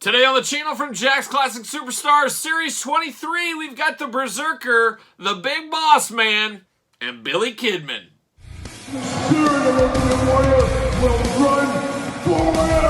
Today on the channel from Jack's Classic Superstars Series 23, we've got the Berzerker, the Big Bossman, and Billy Kidman. The spirit of Ultimate Warrior will run forever!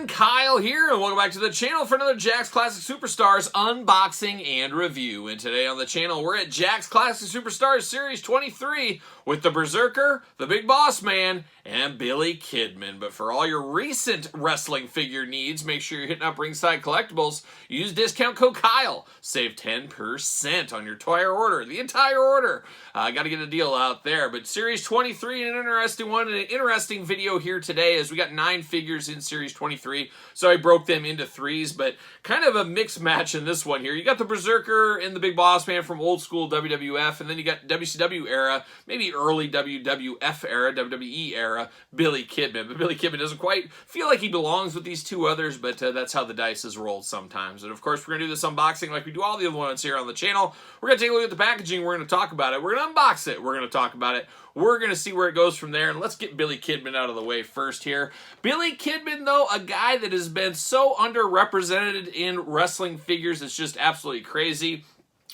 Kyle here, and welcome back to the channel for another Jack's Classic Superstars unboxing and review. And today on the channel, we're at Jack's Classic Superstars Series 23 with the Berzerker, the Big Bossman, and Billy Kidman. But for all your recent wrestling figure needs, make sure you're hitting up Ringside Collectibles. Use discount code Kyle. Save 10% on your entire order. The entire order. Got to get a deal out there. But Series 23, an interesting one, and an interesting video here today as we got 9 figures in Series 23. So I broke them into threes, but kind of a mixed match in this one here. You got the Berzerker and the Big Bossman from old school WWF, and then you got WCW era, maybe early WWF era, WWE era, Billy Kidman. But Billy Kidman doesn't quite feel like he belongs with these two others, but that's how the dice is rolled sometimes. And of course, we're going to do this unboxing like we do all the other ones here on the channel. We're going to take a look at the packaging. We're going to talk about it. We're going to unbox it. We're going to talk about it. We're going to see where it goes from there, and let's get Billy Kidman out of the way first here. Billy Kidman, though, a guy that has been so underrepresented in wrestling figures, it's just absolutely crazy.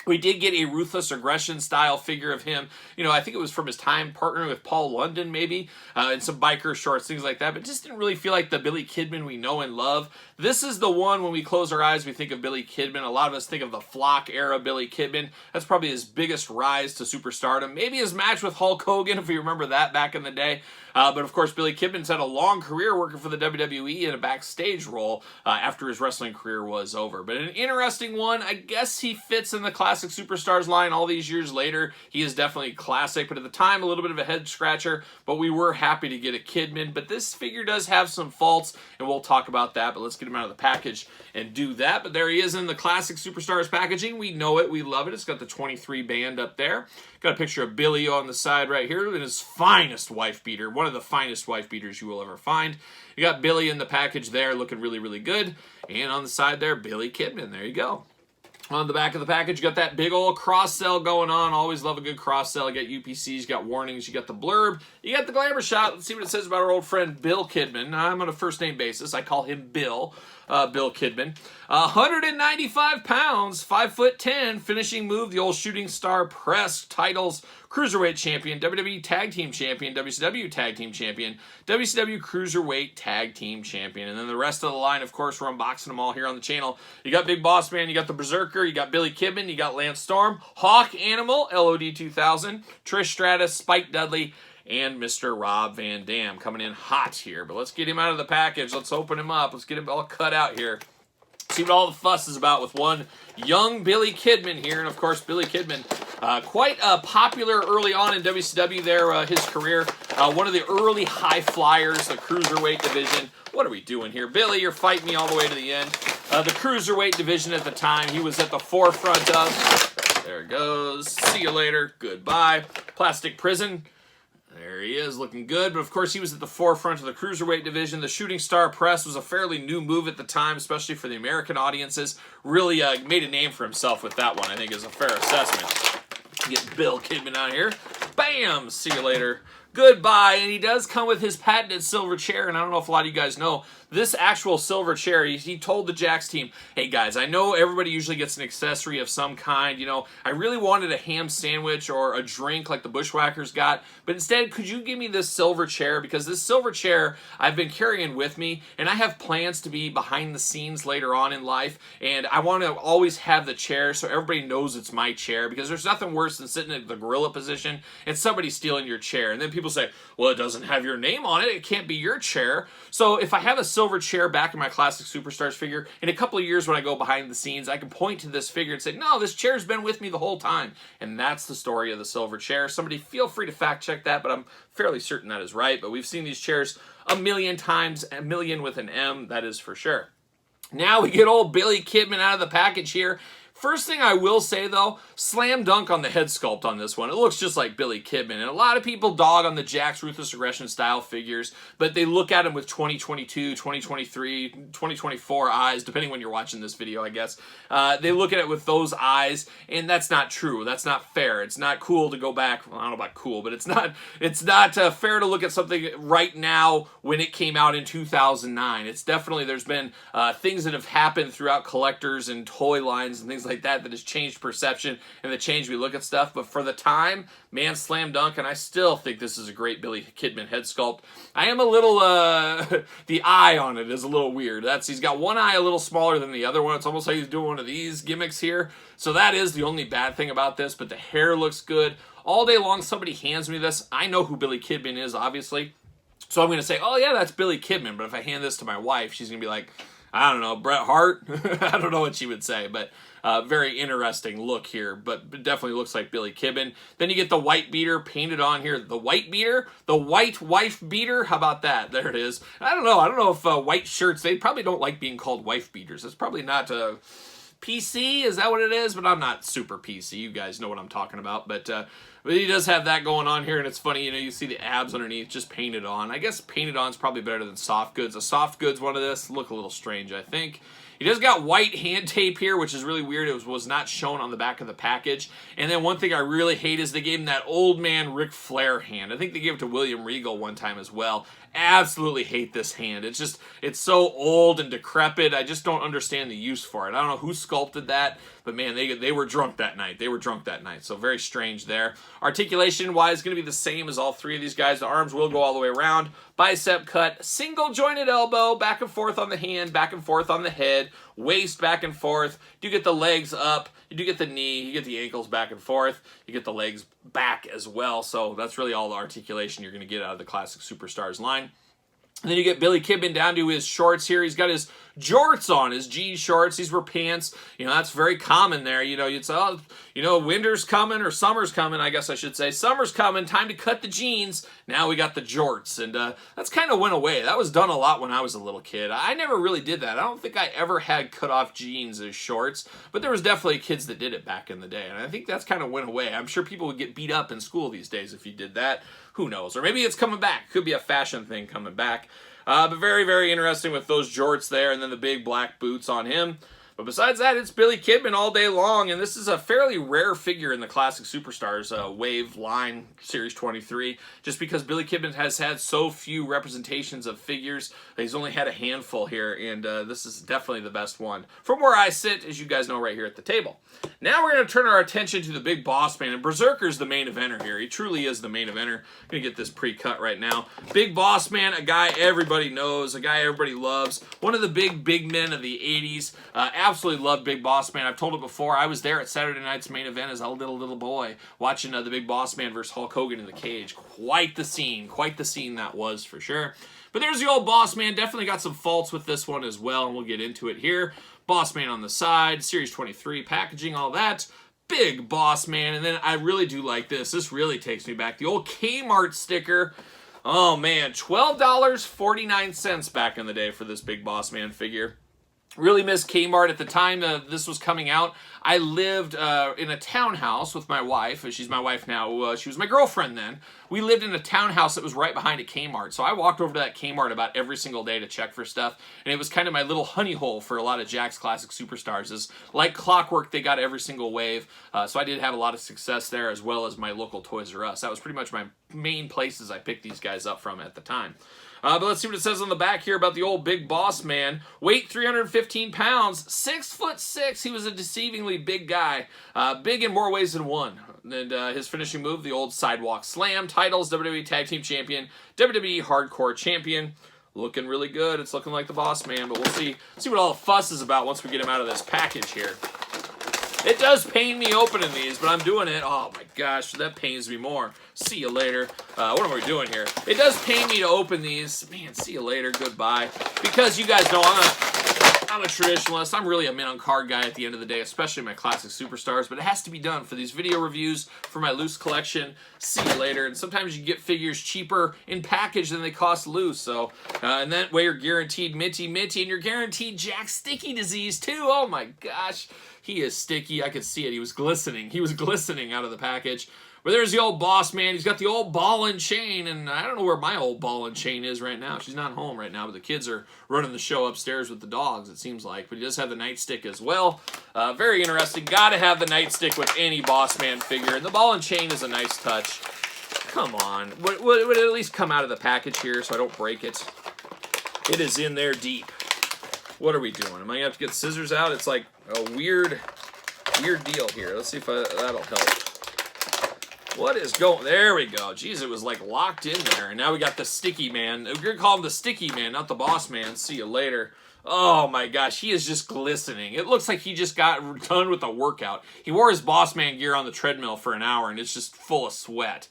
We did get a Ruthless Aggression style figure of him. You know, I think it was from his time partnering with Paul London, maybe, and some biker shorts, things like that, but just didn't really feel like the Billy Kidman we know and love. This is the one, when we close our eyes, we think of Billy Kidman. A lot of us think of the Flock era Billy Kidman. That's probably his biggest rise to superstardom. Maybe his match with Hulk Hogan, if we remember that back in the day. But of course, Billy Kidman's had a long career working for the WWE in a backstage role after his wrestling career was over. But an interesting one. I guess he fits in the Classic Superstars line all these years later. He is definitely classic, but at the time, a little bit of a head scratcher. But we were happy to get a Kidman. But this figure does have some faults, and we'll talk about that. But let's get him out of the package and do that. But there he is in the Classic Superstars packaging. We know it. We love it. It's got the 23 band up there. Got a picture of Billy on the side right here in his finest wife beater. One of the finest wife beaters you will ever find. You got Billy in the package there looking really, really good. And on the side there, Billy Kidman. There you go. On the back of the package, you got that big old cross-sell going on. Always love a good cross-sell. You got UPCs, you got warnings, you got the blurb, you got the glamour shot. Let's see what it says about our old friend Bill Kidman. I'm on a first-name basis. I call him Bill. Bill Kidman. 195 pounds, 5'10", finishing move, the old shooting star press, titles, Cruiserweight Champion, WWE Tag Team Champion, WCW Tag Team Champion, WCW Cruiserweight Tag Team Champion. And then the rest of the line, of course, we're unboxing them all here on the channel. You got Big Bossman, you got the Berzerker, you got Billy Kidman, you got Lance Storm, Hawk Animal, LOD 2000, Trish Stratus, Spike Dudley, and Mr. Rob Van Dam coming in hot here. But let's get him out of the package. Let's open him up. Let's get him all cut out here. See what all the fuss is about with one young Billy Kidman here. And, of course, Billy Kidman, quite popular early on in WCW there, his career. One of the early high flyers, the Cruiserweight division. What are we doing here? Billy, you're fighting me all the way to the end. The Cruiserweight division at the time, he was at the forefront of. There it goes. See you later. Goodbye. Plastic Prison. There he is, looking good. But, of course, he was at the forefront of the Cruiserweight division. The Shooting Star Press was a fairly new move at the time, especially for the American audiences. Really made a name for himself with that one, I think is a fair assessment. Get Bill Kidman out here. Bam! See you later. Goodbye. And he does come with his patented silver chair. And I don't know if a lot of you guys know, this actual silver chair, he told the Jax team, hey guys, I know everybody usually gets an accessory of some kind. You know, I really wanted a ham sandwich or a drink like the Bushwhackers got. But instead, could you give me this silver chair? Because this silver chair I've been carrying with me. And I have plans to be behind the scenes later on in life. And I want to always have the chair so everybody knows it's my chair. Because there's nothing worse than sitting in the gorilla position and somebody stealing your chair. And then people say, well, it doesn't have your name on it. It can't be your chair. So if I have a silver chair back in my Classic Superstars figure, in a couple of years when I go behind the scenes, I can point to this figure and say, no, this chair's been with me the whole time. And that's the story of the silver chair. Somebody feel free to fact check that, but I'm fairly certain that is right. But we've seen these chairs a million times, a million with an M, that is for sure. Now we get old Billy Kidman out of the package here. First thing I will say, though, slam dunk on the head sculpt on this one. It looks just like Billy Kidman. And a lot of people dog on the Jakks Ruthless Aggression style figures, but they look at them with 2022, 2023, 2024 eyes, depending when you're watching this video, I guess. They look at it with those eyes, and that's not true. That's not fair. It's not cool to go back. Well, I don't know about cool, but it's not fair to look at something right now when it came out in 2009. It's definitely, there's been things that have happened throughout collectors and toy lines and things like that has changed perception and the change we look at stuff. But for the time, man, slam dunk, and I still think this is a great Billy Kidman head sculpt. I am a little, the eye on it is a little weird. He's got one eye a little smaller than the other one. It's almost like he's doing one of these gimmicks here. So that is the only bad thing about this, but the hair looks good. All day long, somebody hands me this. I know who Billy Kidman is, obviously. So I'm going to say, oh yeah, that's Billy Kidman. But if I hand this to my wife, she's going to be like, I don't know, Bret Hart? I don't know what she would say, but very interesting look here, but it definitely looks like Billy Kidman. Then you get the white beater painted on here. The white beater? The white wife beater? How about that? There it is. I don't know if white shirts, they probably don't like being called wife beaters. It's probably not PC, is that what it is? But I'm not super PC. You guys know what I'm talking about. But he does have that going on here, and it's funny, you see the abs underneath just painted on. I guess painted on is probably better than soft goods. A soft goods one of this look a little strange, I think. He does got white hand tape here, which is really weird. It was not shown on the back of the package. And then one thing I really hate is they gave him that old man Ric Flair hand. I think they gave it to William Regal one time as well. Absolutely hate this hand. It's so old and decrepit. I just don't understand the use for it. I don't know who sculpted that, but man, they were drunk that night. They were drunk that night, so very strange there. Articulation-wise, going to be the same as all three of these guys. The arms will go all the way around. Bicep cut, single jointed elbow, back and forth on the hand, back and forth on the head, waist back and forth. You get the legs up, you do get the knee, you get the ankles back and forth, you get the legs back as well. So that's really all the articulation you're going to get out of the Classic Superstars line. And then you get Billy Kidman down to his shorts here. He's got his jorts on, his jean shorts. These were pants. That's very common there. You'd say, oh, winter's coming or summer's coming, I guess I should say. Summer's coming, time to cut the jeans. Now we got the jorts. And that's kind of went away. That was done a lot when I was a little kid. I never really did that. I don't think I ever had cut off jeans as shorts, but there was definitely kids that did it back in the day. And I think that's kind of went away. I'm sure people would get beat up in school these days if you did that. Who knows? Or maybe it's coming back. Could be a fashion thing coming back. But very, very interesting with those jorts there and then the big black boots on him. But besides that, it's Billy Kidman all day long, and this is a fairly rare figure in the Classic Superstars Wave line, Series 23, just because Billy Kidman has had so few representations of figures. He's only had a handful here, and this is definitely the best one from where I sit, as you guys know, right here at the table. Now we're going to turn our attention to the big Bossman, and Berzerker's the main eventer here. He truly is the main eventer. I'm going to get this pre-cut right now. Big Bossman, a guy everybody knows, a guy everybody loves, one of the big men of the 80s. Absolutely love Big Bossman. I've told it before. I was there at Saturday night's main event as a little boy watching the Big Bossman versus Hulk Hogan in the cage. Quite the scene that was for sure. But there's the old Bossman. Definitely got some faults with this one as well, and we'll get into it here. Bossman on the side, Series 23 packaging, all that. Big Bossman, and then I really do like this. This really takes me back. The old Kmart sticker. Oh man, $12.49 back in the day for this Big Bossman figure. Really miss Kmart at the time this was coming out. I lived in a townhouse with my wife. She's my wife now. She was my girlfriend then. We lived in a townhouse that was right behind a Kmart. So I walked over to that Kmart about every single day to check for stuff. And it was kind of my little honey hole for a lot of Jakks Classic Superstars. Is like clockwork, they got every single wave. So I did have a lot of success there, as well as my local Toys R Us. That was pretty much my main places I picked these guys up from at the time. But let's see what it says on the back here about the old Big Bossman. Weight 315 pounds, 6'6". He was a deceivingly big guy. Big in more ways than one. And his finishing move, the old Sidewalk Slam. Titles, WWE Tag Team Champion, WWE Hardcore Champion. Looking really good. It's looking like the Bossman, but we'll see what all the fuss is about once we get him out of this package here. It does pain me opening these, but I'm doing it. Oh my gosh, that pains me more. See you later. What am I doing here? It does pain me to open these. Man, see you later. Goodbye. Because you guys know I'm a traditionalist. I'm really a mint on card guy at the end of the day, especially my Classic Superstars, but it has to be done for these video reviews, for my loose collection. See you later. And sometimes you get figures cheaper in package than they cost loose. So, and that way you're guaranteed minty, and you're guaranteed Jakks sticky disease too. Oh my gosh. He is sticky. I could see it. He was glistening. He was glistening out of the package. But there's the old Bossman. He's got the old ball and chain, and I don't know where my old ball and chain is right now. She's not home right now, but the kids are running the show upstairs with the dogs, it seems like. But he does have the nightstick as well. Very interesting. Got to have the nightstick with any Bossman figure, and the ball and chain is a nice touch. Come on. Would it at least come out of the package here so I don't break it? It is in there deep. What are we doing? Am I going to have to get scissors out? It's like a weird deal here. Let's see if that'll help. What is going... There we go. Jeez, it was like locked in there. And now we got the Sticky Man. We're going to call him the Sticky Man, not the Boss Man. See you later. Oh my gosh, he is just glistening. It looks like he just got done with a workout. He wore his Boss Man gear on the treadmill for an hour and it's just full of sweat.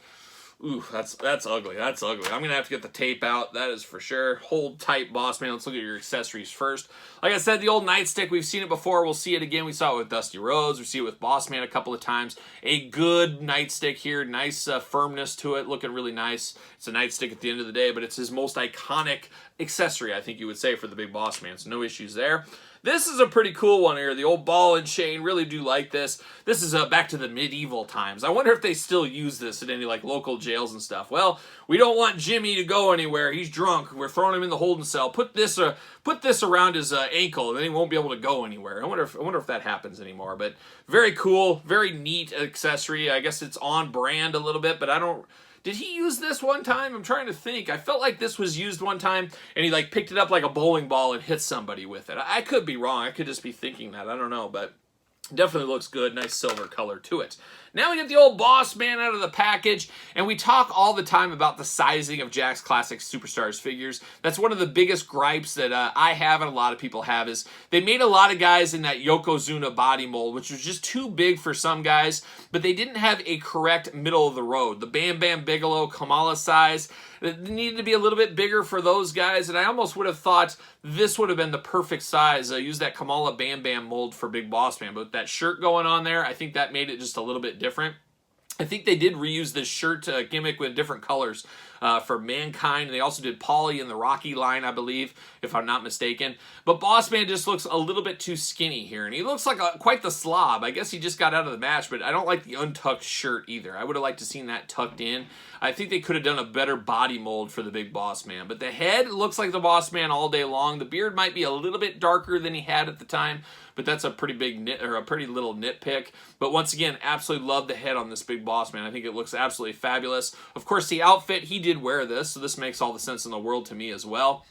Ooh, that's ugly. That's ugly. I'm going to have to get the tape out. That is for sure. Hold tight, Bossman. Let's look at your accessories first. Like I said, the old nightstick, we've seen it before. We'll see it again. We saw it with Dusty Rhodes. We see it with Bossman a couple of times. A good nightstick here. Nice firmness to it. Looking really nice. It's a nightstick at the end of the day, but it's his most iconic accessory, I think you would say, for the big Bossman. So no issues there. This is a pretty cool one here. The old ball and chain. Really do like this. This is back to the medieval times. I wonder if they still use this at any like local jails and stuff. Well, we don't want Jimmy to go anywhere. He's drunk. We're throwing him in the holding cell. Put this around his ankle, and then he won't be able to go anywhere. I wonder if that happens anymore. But very cool, very neat accessory. I guess it's on brand a little bit, but I don't. Did he use this one time? I'm trying to think. I felt like this was used one time, and he like picked it up like a bowling ball and hit somebody with it. I could be wrong. I could just be thinking that. I don't know, but definitely looks good. Nice silver color to it. Now we get the old Bossman out of the package, and we talk all the time about the sizing of Jakks Classic Superstars figures. That's one of the biggest gripes that I have and a lot of people have is they made a lot of guys in that Yokozuna body mold, which was just too big for some guys, but they didn't have a correct middle of the road. The Bam Bam Bigelow Kamala size, it needed to be a little bit bigger for those guys, and I almost would have thought this would have been the perfect size. Use that Kamala Bam Bam mold for Big Bossman, but with that shirt going on there, I think that made it just a little bit different. I think they did reuse this shirt gimmick with different colors for Mankind. They also did Polly in the Rocky line, I believe, if I'm not mistaken. But Bossman just looks a little bit too skinny here, and he looks like quite the slob. I guess he just got out of the match, but I don't like the untucked shirt either. I would have liked to seen that tucked in. I think they could have done a better body mold for the big Bossman. But the head looks like the Bossman all day long. The beard might be a little bit darker than he had at the time, but that's a pretty big or a pretty little nitpick. But once again, absolutely love the head on this big Bossman. I think it looks absolutely fabulous. Of course, the outfit, he did wear this, so this makes all the sense in the world to me as well.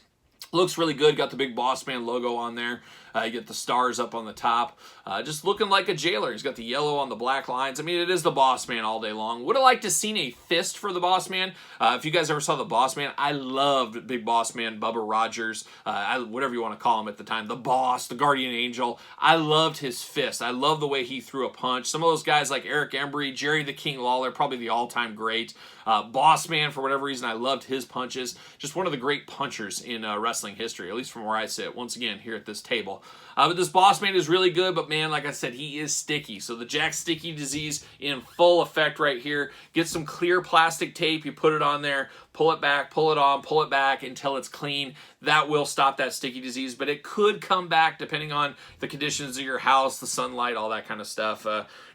Looks really good. Got the big Bossman logo on there. You get the stars up on the top. Just looking like a jailer. He's got the yellow on the black lines. I mean, it is the Bossman all day long. Would have liked to seen a fist for the Bossman. If you guys ever saw the Bossman, I loved Big Bossman, Bubba Rogers, whatever you want to call him at the time, the Boss, the Guardian Angel. I loved his fist. I love the way he threw a punch. Some of those guys like Eric Embry, Jerry the King Lawler, probably the all-time great. Bossman, for whatever reason, I loved his punches. Just one of the great punchers in wrestling history, at least from where I sit, once again, here at this table. But this Bossman is really good, but man, like I said, he is sticky. So the Jakks Sticky Disease in full effect right here. Get some clear plastic tape, you put it on there, pull it back, pull it on, pull it back until it's clean. That will stop that sticky disease, but it could come back depending on the conditions of your house, the sunlight, all that kind of stuff.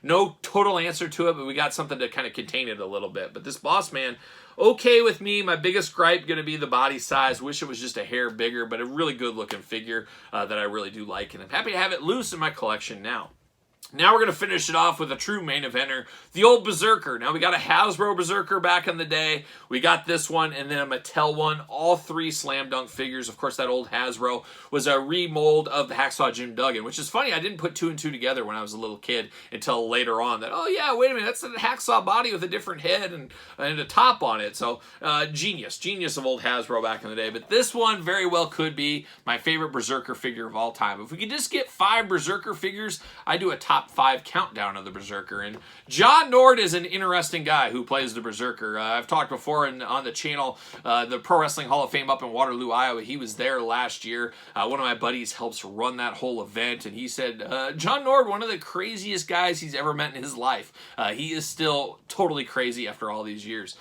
No total answer to it, but we got something to kind of contain it a little bit. But this Bossman, okay with me. My biggest gripe going to be the body size. Wish it was just a hair bigger, but a really good looking figure that I really do like, and I'm happy to have it loose in my collection now. Now we're going to finish it off with a true main eventer, the old Berzerker. Now we got a Hasbro Berzerker back in the day. We got this one and then a Mattel one. All three Slam Dunk figures. Of course, that old Hasbro was a remold of the Hacksaw Jim Duggan, which is funny. I didn't put two and two together when I was a little kid until later on that, oh yeah, wait a minute, that's a Hacksaw body with a different head and a top on it. So genius of old Hasbro back in the day. But this one very well could be my favorite Berzerker figure of all time. If we could just get 5 Berzerker figures, I do a top 5 countdown of the Berzerker. And John Nord is an interesting guy who plays the Berzerker. I've talked before on the channel, the Pro Wrestling Hall of Fame up in Waterloo, Iowa. He was there last year. One of my buddies helps run that whole event, and he said, John Nord, one of the craziest guys he's ever met in his life. He is still totally crazy after all these years.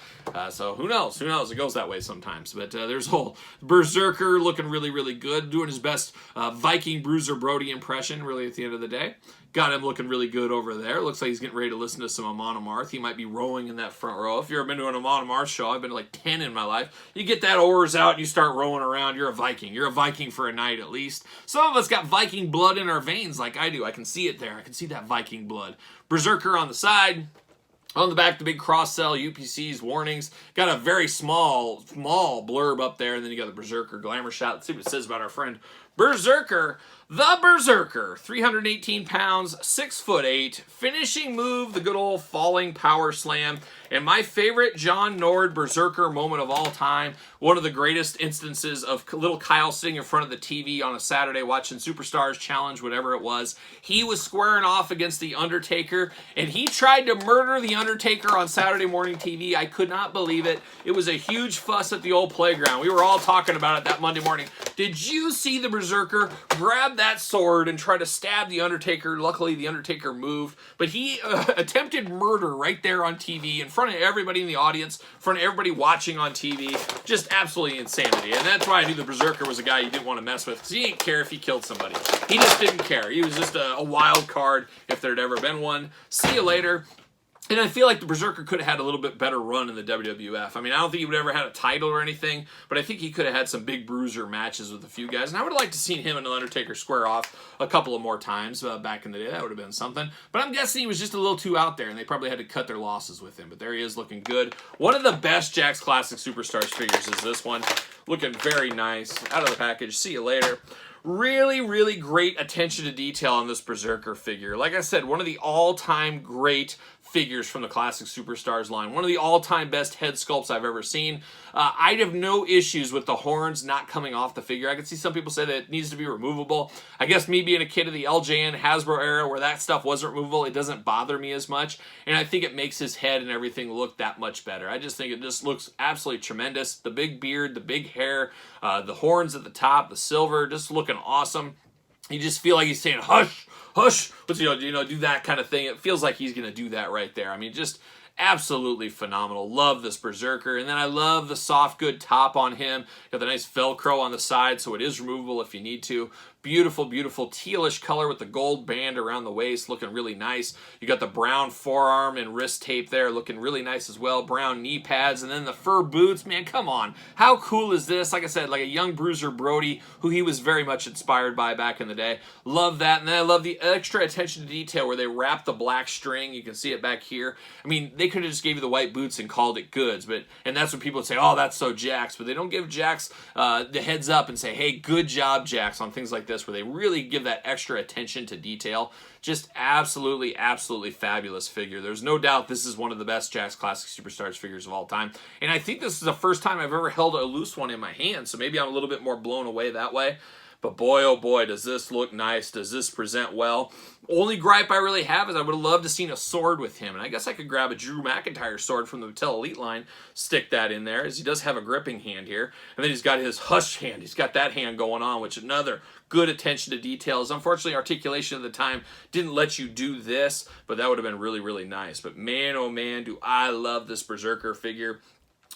So who knows? Who knows? It goes that way sometimes. But there's whole Berzerker looking really, really good, doing his best Viking Bruiser Brody impression, really, at the end of the day. Got him looking really good over there. Looks like he's getting ready to listen to some Amon Amarth. He might be rowing in that front row. If you've ever been to an Amon Amarth show, I've been to like 10 in my life. You get that oars out and you start rowing around. You're a Viking. You're a Viking for a night at least. Some of us got Viking blood in our veins like I do. I can see it there. I can see that Viking blood. Berserker on the side. On the back, the big cross-sell, UPCs, warnings. Got a very small blurb up there, and then you got the Berserker glamour shot. Let's see what it says about our friend Berzerker. The Berzerker, 318 pounds, 6'8", finishing move, the good old falling power slam. And my favorite John Nord Berzerker moment of all time, one of the greatest instances of little Kyle sitting in front of the TV on a Saturday watching Superstars Challenge, whatever it was. He was squaring off against The Undertaker, and he tried to murder The Undertaker on Saturday morning TV. I could not believe it. It was a huge fuss at the old playground. We were all talking about it that Monday morning. Did you see the Berzerker grab that sword and try to stab The Undertaker? Luckily, The Undertaker moved, but he attempted murder right there on TV in front of everybody in the audience, in front of everybody watching on TV. Just absolutely insanity. And that's why I knew the Berzerker was a guy you didn't want to mess with, because he didn't care if he killed somebody. He just didn't care. He was just a wild card if there'd ever been one. See you later. And I feel like the Berzerker could have had a little bit better run in the WWF. I mean, I don't think he would ever had a title or anything, but I think he could have had some big bruiser matches with a few guys. And I would have liked to seen him and The Undertaker square off a couple of more times back in the day. That would have been something. But I'm guessing he was just a little too out there, and they probably had to cut their losses with him. But there he is looking good. One of the best Jakks Classic Superstars figures is this one. Looking very nice. Out of the package. See you later. Really, really great attention to detail on this Berzerker figure. Like I said, one of the all-time great figures from the Classic Superstars line. One of the all-time best head sculpts I've ever seen. I'd have no issues with the horns not coming off the figure. I can see some people say that it needs to be removable. I guess me being a kid of the LJN Hasbro era where that stuff wasn't removable, it doesn't bother me as much. And I think it makes his head and everything look that much better. I just think it just looks absolutely tremendous. The big beard, the big hair, the horns at the top, the silver, just looking awesome. You just feel like he's saying, hush, hush, but do that kind of thing. It feels like he's going to do that right there. I mean, just absolutely phenomenal. Love this Berzerker. And then I love the soft good top on him. Got the nice Velcro on the side, so it is removable if you need to. Beautiful, beautiful tealish color with the gold band around the waist, looking really nice. You got the brown forearm and wrist tape there, looking really nice as well. Brown knee pads, and then the fur boots. Man, come on. How cool is this? Like I said, like a young Bruiser Brody, who he was very much inspired by back in the day. Love that. And then I love the extra attention to detail where they wrap the black string. You can see it back here. I mean, they could have just gave you the white boots and called it goods, and that's when people would say, oh, that's so Jakks. But they don't give Jakks the heads up and say, hey, good job, Jakks, on things like this, where they really give that extra attention to detail. Just absolutely, absolutely fabulous figure. There's no doubt this is one of the best Jakks Classic Superstars figures of all time. And I think this is the first time I've ever held a loose one in my hand, so maybe I'm a little bit more blown away that way. But boy, oh boy, does this look nice. Does this present well? Only gripe I really have is I would have loved to seen a sword with him. And I guess I could grab a Drew McIntyre sword from the Mattel Elite line, stick that in there, as he does have a gripping hand here. And then he's got his hush hand. He's got that hand going on, which another good attention to details. Unfortunately, articulation at the time didn't let you do this, but that would have been really, really nice. But man, oh man, do I love this Berzerker figure.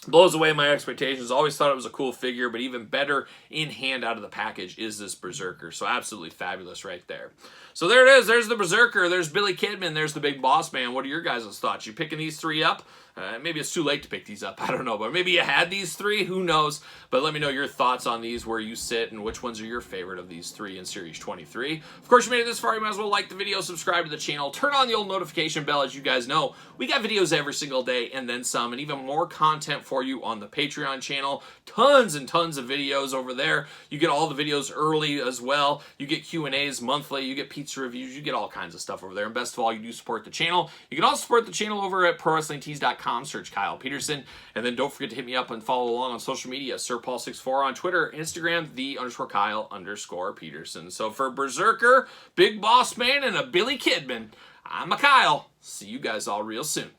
Blows away my expectations. Always thought it was a cool figure, but even better in hand out of the package is this Berzerker. So absolutely fabulous right there. So there it is. There's the Berzerker. There's Billy Kidman. There's the Big Boss Man. What are your guys' thoughts? You picking these three up? Maybe it's too late to pick these up. I don't know. But maybe you had these three. Who knows? But let me know your thoughts on these, where you sit, and which ones are your favorite of these three in Series 23. Of course, you made it this far. You might as well like the video, subscribe to the channel, turn on the old notification bell. As you guys know, we got videos every single day and then some, and even more content for you on the Patreon channel. Tons and tons of videos over there. You get all the videos early as well. You get Q&As monthly. You get pizza reviews. You get all kinds of stuff over there. And best of all, you do support the channel. You can also support the channel over at ProWrestlingTees.com. Search Kyle Peterson. And then don't forget to hit me up and follow along on social media. SirPaul64 on Twitter, Instagram, _Kyle_Peterson. So for Berzerker, Big Boss Man, and a Billy Kidman, I'm a Kyle. See you guys all real soon.